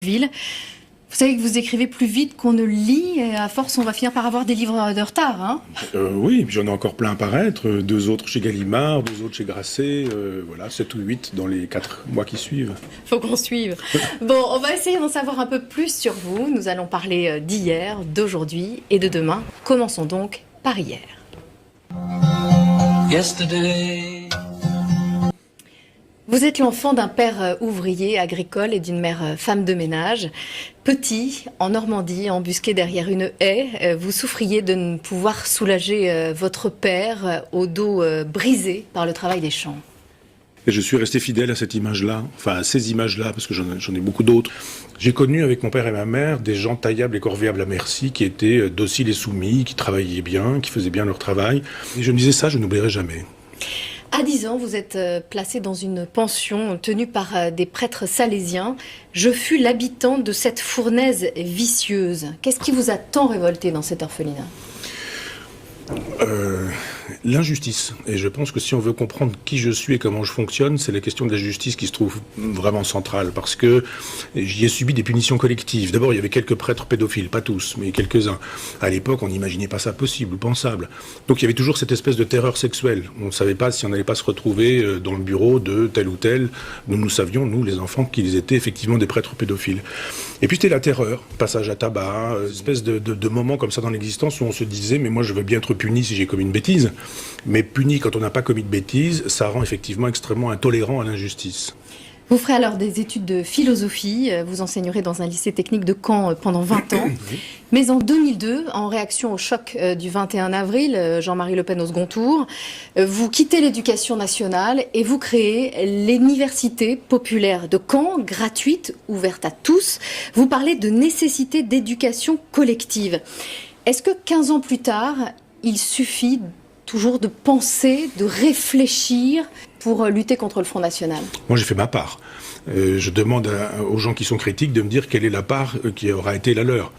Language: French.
Ville. Vous savez que vous écrivez plus vite qu'on ne lit, et à force on va finir par avoir des livres de retard, hein. Oui, j'en ai encore plein à paraître, 2 autres chez Gallimard, 2 autres chez Grasset, voilà, 7 ou 8 dans les 4 mois qui suivent. Faut qu'on suive. Bon, on va essayer d'en savoir un peu plus sur vous. Nous allons parler d'hier, d'aujourd'hui et de demain. Commençons donc par hier. Yesterday. Vous êtes l'enfant d'un père ouvrier agricole et d'une mère femme de ménage. Petit, en Normandie, embusqué derrière une haie, vous souffriez de ne pouvoir soulager votre père au dos brisé par le travail des champs. Et je suis resté fidèle à cette image-là, enfin à ces images-là, parce que j'en ai beaucoup d'autres. J'ai connu avec mon père et ma mère des gens taillables et corvéables à merci, qui étaient dociles et soumis, qui travaillaient bien, qui faisaient bien leur travail. Et je me disais ça, je n'oublierai jamais. À 10 ans, vous êtes placé dans une pension tenue par des prêtres salésiens. Je fus l'habitant de cette fournaise vicieuse. Qu'est-ce qui vous a tant révolté dans cet orphelinat ? L'injustice. Et je pense que si on veut comprendre qui je suis et comment je fonctionne, c'est la question de la justice qui se trouve vraiment centrale. Parce que j'y ai subi des punitions collectives. D'abord, il y avait quelques prêtres pédophiles, pas tous, mais quelques-uns. À l'époque, on n'imaginait pas ça possible ou pensable. Donc il y avait toujours cette espèce de terreur sexuelle. On ne savait pas si on n'allait pas se retrouver dans le bureau de tel ou tel. Nous savions, nous, les enfants, qu'ils étaient effectivement des prêtres pédophiles. Et puis c'était la terreur, passage à tabac, espèce de moment comme ça dans l'existence où on se disait, mais moi je veux bien être puni si j'ai commis une bêtise. Mais puni quand on n'a pas commis de bêtises, ça rend effectivement extrêmement intolérant à l'injustice. Vous ferez alors des études de philosophie, vous enseignerez dans un lycée technique de Caen pendant 20 ans. Mais en 2002, en réaction au choc du 21 avril, Jean-Marie Le Pen au second tour, vous quittez l'éducation nationale et vous créez l'université populaire de Caen, gratuite, ouverte à tous. Vous parlez de nécessité d'éducation collective. Est-ce que 15 ans plus tard, il suffit toujours de penser, de réfléchir pour lutter contre le Front National? Moi, j'ai fait ma part. Je demande aux gens qui sont critiques de me dire quelle est la part qui aura été la leur.